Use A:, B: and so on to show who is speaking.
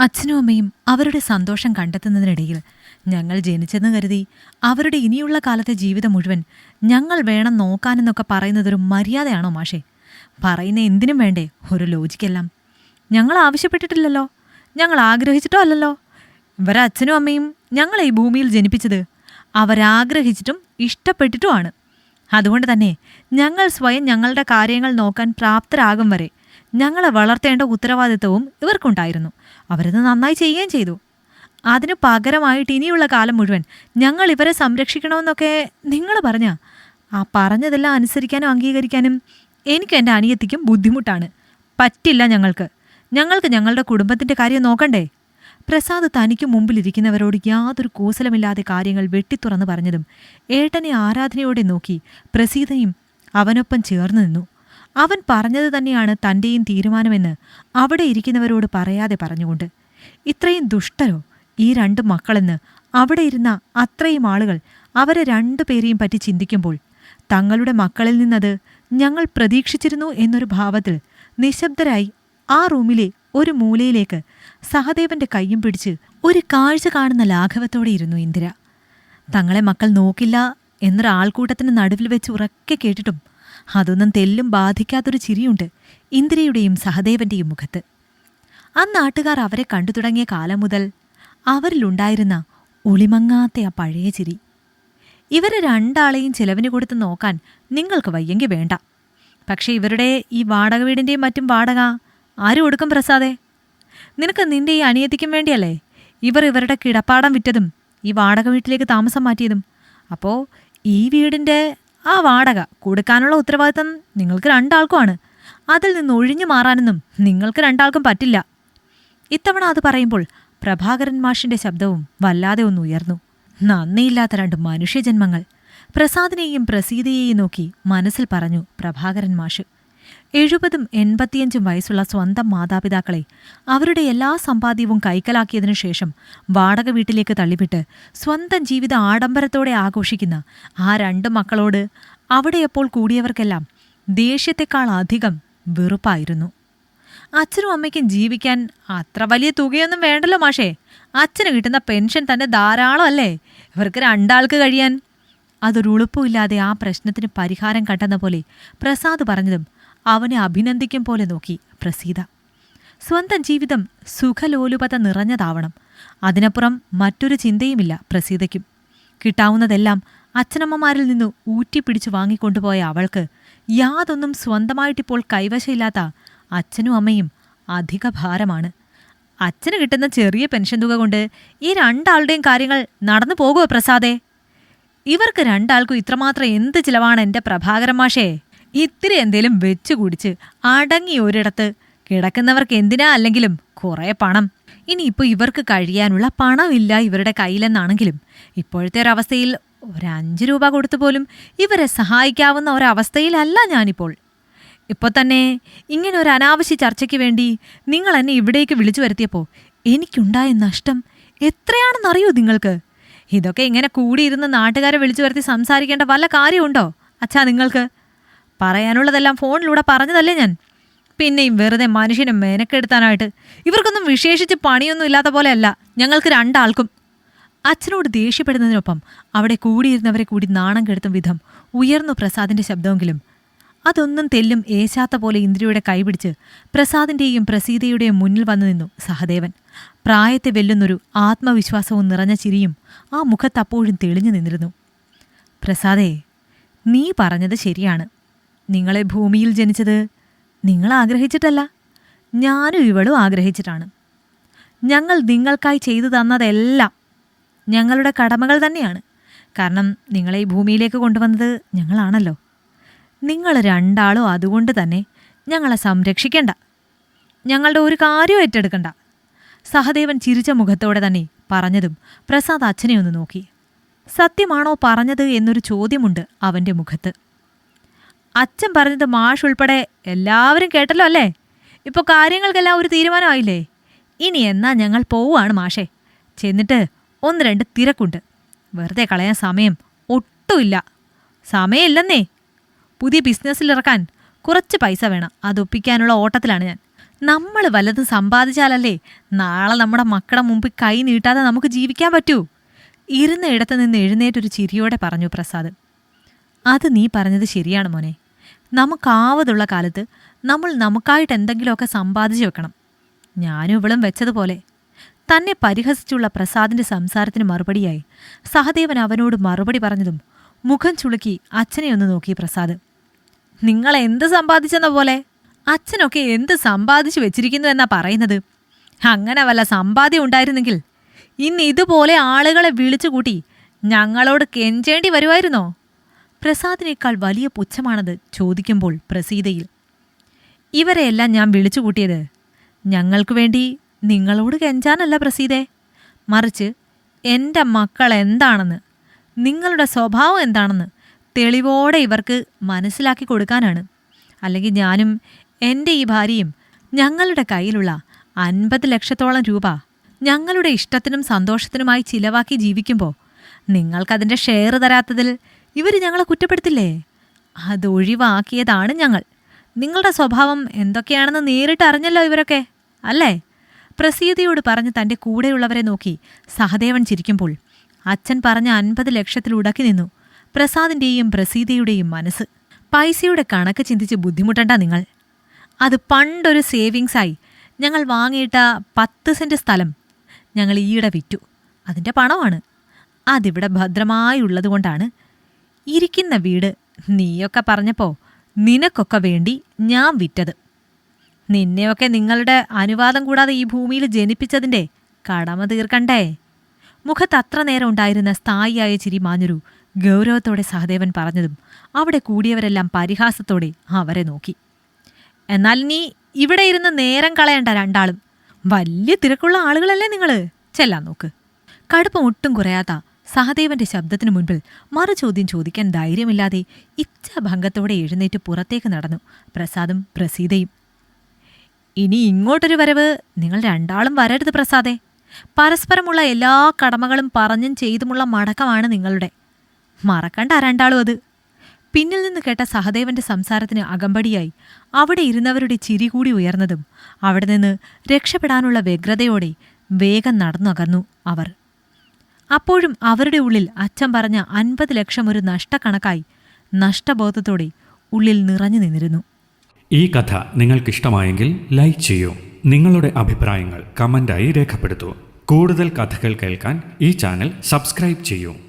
A: അച്ഛനും അമ്മയും അവരുടെ സന്തോഷം കണ്ടെത്തുന്നതിനിടയിൽ ഞങ്ങൾ ജനിച്ചെന്ന് കരുതി അവരുടെ ഇനിയുള്ള കാലത്തെ ജീവിതം മുഴുവൻ ഞങ്ങൾ വേണം നോക്കാനെന്നൊക്കെ പറയുന്നതൊരു മര്യാദയാണോ മാഷേ? പറയുന്ന എന്തിനും വേണ്ടേ ഒരു ലോജിക്കെല്ലാം? ഞങ്ങൾ ആവശ്യപ്പെട്ടിട്ടില്ലല്ലോ, ഞങ്ങൾ ആഗ്രഹിച്ചിട്ടോ അല്ലല്ലോ. ഇവരെ അച്ഛനും അമ്മയും ഞങ്ങളെ ഈ ഭൂമിയിൽ ജനിപ്പിച്ചത് അവരാഗ്രഹിച്ചിട്ടും ഇഷ്ടപ്പെട്ടിട്ടുമാണ്. അതുകൊണ്ട് തന്നെ ഞങ്ങൾ സ്വയം ഞങ്ങളുടെ കാര്യങ്ങൾ നോക്കാൻ പ്രാപ്തരാകും വരെ ഞങ്ങളെ വളർത്തേണ്ട ഉത്തരവാദിത്വവും ഇവർക്കുണ്ടായിരുന്നു. അവരത് നന്നായി ചെയ്യുകയും ചെയ്തു. അതിനു പകരമായിട്ട് ഇനിയുള്ള കാലം മുഴുവൻ ഞങ്ങൾ ഇവരെ സംരക്ഷിക്കണമെന്നൊക്കെ നിങ്ങൾ പറഞ്ഞ ആ പറഞ്ഞതെല്ലാം അനുസരിക്കാനും അംഗീകരിക്കാനും എനിക്കും എൻ്റെ അനിയത്തിക്കും ബുദ്ധിമുട്ടാണ്. പറ്റില്ല. ഞങ്ങൾക്ക് ഞങ്ങളുടെ കുടുംബത്തിൻ്റെ കാര്യം നോക്കണ്ടേ? പ്രസാദ് തനിക്ക് മുമ്പിലിരിക്കുന്നവരോട് യാതൊരു കൂസലമില്ലാതെ കാര്യങ്ങൾ വെട്ടിത്തുറന്ന് പറഞ്ഞതും ഏട്ടനെ ആരാധനയോടെ നോക്കി പ്രസീതയും അവനൊപ്പം ചേർന്നു നിന്നു. അവൻ പറഞ്ഞത് തന്നെയാണ് തൻ്റെയും തീരുമാനമെന്ന് അവിടെ ഇരിക്കുന്നവരോട് പറയാതെ പറഞ്ഞുകൊണ്ട്. ഇത്രയും ദുഷ്ടരോ ഈ രണ്ടു മക്കളെന്ന് അവിടെ ഇരുന്ന അത്രയും ആളുകൾ അവരെ രണ്ടുപേരെയും പറ്റി ചിന്തിക്കുമ്പോൾ തങ്ങളുടെ മക്കളിൽ നിന്നത് ഞങ്ങൾ പ്രതീക്ഷിച്ചിരുന്നു എന്നൊരു ഭാവത്തിൽ നിശബ്ദരായി ആ റൂമിലെ ഒരു മൂലയിലേക്ക് സഹദേവന്റെ കയ്യും പിടിച്ച് ഒരു കാഴ്ച കാണുന്ന ലാഘവത്തോടെ ഇരുന്നു ഇന്ദിര. തങ്ങളെ മക്കൾ നോക്കില്ല എന്നൊരാൾക്കൂട്ടത്തിന് നടുവിൽ വെച്ച് ഉറക്കെ കേട്ടിട്ടും അതൊന്നും തെല്ലും ബാധിക്കാത്തൊരു ചിരിയുണ്ട് ഇന്ദിരയുടെയും സഹദേവന്റെയും മുഖത്ത്. ആ നാട്ടുകാർ അവരെ കണ്ടു തുടങ്ങിയ കാലം മുതൽ അവരിലുണ്ടായിരുന്ന ഒളിമങ്ങാത്ത ആ പഴയ ചിരി. ഇവരെ രണ്ടാളെയും ചെലവിന് കൊടുത്ത് നോക്കാൻ നിങ്ങൾക്ക് വയ്യെങ്കിൽ വേണ്ട. പക്ഷെ ഇവരുടെ ഈ വാടക വീടിൻ്റെയും മറ്റും വാടക ആരും കൊടുക്കും പ്രസാദേ? നിനക്ക് നിന്റെ ഈ അനിയത്തിക്കും വേണ്ടിയല്ലേ ഇവരുടെ കിടപ്പാടം വിറ്റതും ഈ വാടക വീട്ടിലേക്ക് താമസം മാറ്റിയതും? അപ്പോൾ ഈ വീടിൻ്റെ ആ വാടക കൊടുക്കാനുള്ള ഉത്തരവാദിത്തം നിങ്ങൾക്ക് രണ്ടാൾക്കുമാണ്. അതിൽ നിന്ന് ഒഴിഞ്ഞു മാറാനൊന്നും നിങ്ങൾക്ക് രണ്ടാൾക്കും പറ്റില്ല. ഇത്തവണ അത് പറയുമ്പോൾ പ്രഭാകരൻ മാഷിന്റെ ശബ്ദവും വല്ലാതെ ഒന്ന് ഉയർന്നു. നന്ദിയില്ലാത്ത രണ്ട് മനുഷ്യജന്മങ്ങൾ. പ്രസാദിനെയും പ്രസീതയെയും നോക്കി മനസ്സിൽ പറഞ്ഞു പ്രഭാകരൻ മാഷ്. 70 85 വയസ്സുള്ള സ്വന്തം മാതാപിതാക്കളെ അവരുടെ എല്ലാ സമ്പാദ്യവും കൈക്കലാക്കിയതിനു ശേഷം വാടക വീട്ടിലേക്ക് തള്ളിവിട്ട് സ്വന്തം ജീവിത ആഡംബരത്തോടെ ആഘോഷിക്കുന്ന ആ രണ്ട് മക്കളോട് അവിടെയപ്പോൾ കൂടിയവർക്കെല്ലാം ദേഷ്യത്തെക്കാൾ അധികം വെറുപ്പായിരുന്നു. അച്ഛനും അമ്മയ്ക്കും ജീവിക്കാൻ അത്ര വലിയ തുകയൊന്നും വേണ്ടല്ലോ മാഷേ. അച്ഛന് കിട്ടുന്ന പെൻഷൻ തന്നെ ധാരാളം അല്ലേ ഇവർക്ക് രണ്ടാൾക്ക് കഴിയാൻ? അതൊരു ഉളുപ്പുമില്ലാതെ ആ പ്രശ്നത്തിന് പരിഹാരം കണ്ടെന്ന പോലെ പ്രസാദ് പറഞ്ഞതും അവനെ അഭിനന്ദിക്കും പോലെ നോക്കി പ്രസീത. സ്വന്തം ജീവിതം സുഖലോലുപത നിറഞ്ഞതാവണം. അതിനപ്പുറം മറ്റൊരു ചിന്തയുമില്ല പ്രസീതയ്ക്കും. കിട്ടാവുന്നതെല്ലാം അച്ഛനമ്മമാരിൽ നിന്ന് ഊറ്റിപ്പിടിച്ചു വാങ്ങിക്കൊണ്ടുപോയ അവൾക്ക് യാതൊന്നും സ്വന്തമായിട്ടിപ്പോൾ കൈവശമില്ലാത്ത അച്ഛനും അമ്മയും അധിക ഭാരമാണ്. അച്ഛന് കിട്ടുന്ന ചെറിയ പെൻഷൻ തുക കൊണ്ട് ഈ രണ്ടാളുടെയും കാര്യങ്ങൾ നടന്നു പോകുമോ പ്രസാദേ? ഇവർക്ക് രണ്ടാൾക്കും ഇത്രമാത്രം എന്ത് ചിലവാണ് എൻ്റെ പ്രഭാകരൻ മാഷേ? ഇത്തിരി എന്തേലും വെച്ചു കുടിച്ച് അടങ്ങി ഒരിടത്ത് കിടക്കുന്നവർക്ക് എന്തിനാ അല്ലെങ്കിലും കുറേ പണം. ഇനിയിപ്പോൾ ഇവർക്ക് കഴിയാനുള്ള പണമില്ല ഇവരുടെ കയ്യിലെന്നാണെങ്കിലും ഇപ്പോഴത്തെ ഒരവസ്ഥയിൽ ഒരു 5 രൂപ കൊടുത്തു പോലും ഇവരെ സഹായിക്കാവുന്ന ഒരവസ്ഥയിലല്ല ഞാനിപ്പോൾ. ഇപ്പോൾ തന്നെ ഇങ്ങനെ ഒരു അനാവശ്യ ചർച്ചയ്ക്ക് വേണ്ടി നിങ്ങൾ എന്നെ ഇവിടേക്ക് വിളിച്ചു വരുത്തിയപ്പോൾ എനിക്കുണ്ടായ നഷ്ടം എത്രയാണെന്നറിയോ നിങ്ങൾക്ക്? ഇതൊക്കെ ഇങ്ങനെ കൂടിയിരുന്ന് നാട്ടുകാരെ വിളിച്ചു വരുത്തി സംസാരിക്കേണ്ട വല്ല കാര്യമുണ്ടോ അച്ഛാ നിങ്ങൾക്ക്? പറയാനുള്ളതെല്ലാം ഫോണിലൂടെ പറഞ്ഞതല്ലേ ഞാൻ. പിന്നെയും വെറുതെ മനുഷ്യനെ മെനക്കെടുത്താനായിട്ട്. ഇവർക്കൊന്നും വിശേഷിച്ച് പണിയൊന്നും ഇല്ലാത്ത പോലെയല്ല ഞങ്ങൾക്ക് രണ്ടാൾക്കും. അച്ഛനോട് ദേഷ്യപ്പെടുന്നതിനൊപ്പം അവിടെ കൂടിയിരുന്നവരെ കൂടി നാണം കെടുത്തും വിധം ഉയർന്നു പ്രസാദിന്റെ ശബ്ദമെങ്കിലും അതൊന്നും തെല്ലും ഏശാത്ത പോലെ ഇന്ദിരയുടെ കൈപിടിച്ച് പ്രസാദിന്റെയും പ്രസീതയുടെയും മുന്നിൽ വന്നു നിന്നു സഹദേവൻ. പ്രായത്തെ വെല്ലുന്നൊരു ആത്മവിശ്വാസവും നിറഞ്ഞ ചിരിയും ആ മുഖത്തപ്പോഴും തെളിഞ്ഞു നിന്നിരുന്നു. പ്രസാദേ, നീ പറഞ്ഞത് ശരിയാണ്. നിങ്ങളെ ഭൂമിയിൽ ജനിച്ചത് നിങ്ങൾ ആഗ്രഹിച്ചിട്ടല്ല, ഞാനും ഇവളും ആഗ്രഹിച്ചിട്ടാണ്. ഞങ്ങൾ നിങ്ങൾക്കായി ചെയ്തു തന്നതെല്ലാം ഞങ്ങളുടെ കടമകൾ തന്നെയാണ്. കാരണം നിങ്ങളെ ഈ ഭൂമിയിലേക്ക് കൊണ്ടുവന്നത് ഞങ്ങളാണല്ലോ. നിങ്ങൾ രണ്ടാളും അതുകൊണ്ട് തന്നെ ഞങ്ങളെ സംരക്ഷിക്കണ്ട, ഞങ്ങളുടെ ഒരു കാര്യവും ഏറ്റെടുക്കണ്ട. സഹദേവൻ ചിരിച്ച മുഖത്തോടെ തന്നെ പറഞ്ഞതും പ്രസാദ് അച്ഛനെ ഒന്ന് നോക്കി. സത്യമാണോ പറഞ്ഞത് എന്നൊരു ചോദ്യമുണ്ട് അവൻ്റെ മുഖത്ത്. അച്ഛൻ പറഞ്ഞത് മാഷ് ഉൾപ്പെടെ എല്ലാവരും കേട്ടല്ലോ അല്ലേ? ഇപ്പോൾ കാര്യങ്ങൾക്കെല്ലാം ഒരു തീരുമാനമായില്ലേ? ഇനി എന്നാ ഞങ്ങൾ പോവുകയാണ് മാഷേ. ചെന്നിട്ട് 1-2 തിരക്കുണ്ട്. വെറുതെ കളയാൻ സമയം ഒട്ടുമില്ല. സമയമില്ലെന്നേ. പുതിയ ബിസിനസ്സിലിറക്കാൻ കുറച്ച് പൈസ വേണം. അതൊപ്പിക്കാനുള്ള ഓട്ടത്തിലാണ് ഞാൻ. നമ്മൾ വല്ലതും സമ്പാദിച്ചാലല്ലേ നാളെ നമ്മുടെ മക്കളുടെ മുമ്പിൽ കൈ നീട്ടാതെ നമുക്ക് ജീവിക്കാൻ പറ്റൂ. ഇരുന്ന ഇടത്ത് നിന്ന് എഴുന്നേറ്റൊരു ചിരിയോടെ പറഞ്ഞു പ്രസാദ്. അത് നീ പറഞ്ഞത് ശരിയാണ് മോനെ. നമുക്കാവതുള്ള കാലത്ത് നമ്മൾ നമുക്കായിട്ട് എന്തെങ്കിലുമൊക്കെ സമ്പാദിച്ചു വെക്കണം. ഞാനും ഇവളും വെച്ചതുപോലെ. തന്നെ പരിഹസിച്ചുള്ള പ്രസാദിന്റെ സംസാരത്തിന് മറുപടിയായി സഹദേവൻ അവനോട് മറുപടി പറഞ്ഞതും മുഖം ചുളുക്കി അച്ഛനെ ഒന്ന് നോക്കി പ്രസാദ്. നിങ്ങൾ എന്ത് സമ്പാദിച്ചെന്ന പോലെ? അച്ഛനൊക്കെ എന്ത് സമ്പാദിച്ചു വെച്ചിരിക്കുന്നു എന്നാ പറയുന്നത്? അങ്ങനെ വല്ല സമ്പാദ്യം ഉണ്ടായിരുന്നെങ്കിൽ ഇന്ന് ഇതുപോലെ ആളുകളെ വിളിച്ചുകൂട്ടി ഞങ്ങളോട് കെഞ്ചേണ്ടി വരുമായിരുന്നോ? പ്രസാദിനേക്കാൾ വലിയ പുച്ഛമാണത് ചോദിക്കുമ്പോൾ പ്രസീതയിൽ. ഇവരെയെല്ലാം ഞാൻ വിളിച്ചുകൂട്ടിയത് ഞങ്ങൾക്കു വേണ്ടി നിങ്ങളോട് കെഞ്ചാനല്ല പ്രസീതേ, മറിച്ച് എൻ്റെ മക്കൾ എന്താണെന്ന്, നിങ്ങളുടെ സ്വഭാവം എന്താണെന്ന് തെളിവോടെ ഇവർക്ക് മനസ്സിലാക്കി കൊടുക്കാനാണ്. അല്ലെങ്കിൽ ഞാനും എൻ്റെ ഈ ഭാര്യയും ഞങ്ങളുടെ കയ്യിലുള്ള 50 ലക്ഷത്തോളം രൂപ ഞങ്ങളുടെ ഇഷ്ടത്തിനും സന്തോഷത്തിനുമായി ചിലവാക്കി ജീവിക്കുമ്പോൾ നിങ്ങൾക്കതിൻ്റെ ഷെയർ തരാത്തതിൽ ഇവർ ഞങ്ങളെ കുറ്റപ്പെടുത്തില്ലേ? അതൊഴിവാക്കിയതാണ് ഞങ്ങൾ. നിങ്ങളുടെ സ്വഭാവം എന്തൊക്കെയാണെന്ന് നേരിട്ട് അറിഞ്ഞല്ലോ ഇവരൊക്കെ, അല്ലേ? പ്രസീതയോട് പറഞ്ഞ് തൻ്റെ കൂടെയുള്ളവരെ നോക്കി സഹദേവൻ ചിരിക്കുമ്പോൾ അച്ഛൻ പറഞ്ഞ 50 ലക്ഷത്തിൽ ഉടക്കി നിന്നു പ്രസാദിൻ്റെയും പ്രസീതയുടെയും മനസ്സ്. പൈസയുടെ കണക്ക് ചിന്തിച്ച് ബുദ്ധിമുട്ടണ്ട നിങ്ങൾ. അത് പണ്ടൊരു സേവിങ്സായി ഞങ്ങൾ വാങ്ങിയിട്ട 10 സെൻറ്റ് സ്ഥലം ഞങ്ങൾ ഈയിടെ വിറ്റു. അതിൻ്റെ പണമാണ്. അതിവിടെ ഭദ്രമായുള്ളതുകൊണ്ടാണ്. ഇരിക്കുന്ന വീട് നീയൊക്കെ പറഞ്ഞപ്പോൾ നിനക്കൊക്കെ വേണ്ടി ഞാൻ വിറ്റത്. നിന്നെയൊക്കെ നിങ്ങളുടെ അനുവാദം കൂടാതെ ഈ ഭൂമിയിൽ ജനിപ്പിച്ചതിൻ്റെ കടമ തീർക്കണ്ടേ? മുഖത്ത് അത്ര നേരം ഉണ്ടായിരുന്ന സ്ഥായിയായ ചിരി മാഞ്ഞൊരു ഗൗരവത്തോടെ സഹദേവൻ പറഞ്ഞതും അവിടെ കൂടിയവരെല്ലാം പരിഹാസത്തോടെ അവരെ നോക്കി. എന്നാൽ നീ ഇവിടെ ഇരുന്ന് നേരം കളയണ്ട രണ്ടാളും. വലിയ തിരക്കുള്ള ആളുകളല്ലേ നിങ്ങൾ. ചെല്ലാൻ നോക്ക്. കടുപ്പം ഒട്ടും കുറയാത്ത സഹദേവന്റെ ശബ്ദത്തിനു മുൻപിൽ മറുചോദ്യം ചോദിക്കാൻ ധൈര്യമില്ലാതെ ഇച്ഛാഭംഗത്തോടെ എഴുന്നേറ്റ് പുറത്തേക്ക് നടന്നു പ്രസാദും പ്രസീതയും. ഇനി ഇങ്ങോട്ടൊരു വരവ് നിങ്ങൾ രണ്ടാളും വരരുത് പ്രസാദേ. പരസ്പരമുള്ള എല്ലാ കടമകളും പറഞ്ഞും ചെയ്തുമുള്ള മടക്കമാണ് നിങ്ങളുടെ. മറക്കണ്ട രണ്ടാളും അത്. പിന്നിൽ നിന്ന് കേട്ട സഹദേവന്റെ സംസാരത്തിന് അകമ്പടിയായി അവിടെ ഇരുന്നവരുടെ ചിരി കൂടി ഉയർന്നതും അവിടെ നിന്ന് രക്ഷപ്പെടാനുള്ള വ്യഗ്രതയോടെ വേഗം നടന്നകന്നു അവർ. അപ്പോഴും അവരുടെ ഉള്ളിൽ അച്ഛൻ പറഞ്ഞ 50 ലക്ഷം ഒരു നഷ്ടക്കണക്കായി നഷ്ടബോധത്തോടെ ഉള്ളിൽ നിറഞ്ഞു നിന്നിരുന്നു.
B: ഈ കഥ നിങ്ങൾക്കിഷ്ടമായെങ്കിൽ ലൈക്ക് ചെയ്യൂ. നിങ്ങളുടെ അഭിപ്രായങ്ങൾ കമൻ്റായി രേഖപ്പെടുത്തൂ. കൂടുതൽ കഥകൾ കേൾക്കാൻ ഈ ചാനൽ സബ്സ്ക്രൈബ് ചെയ്യൂ.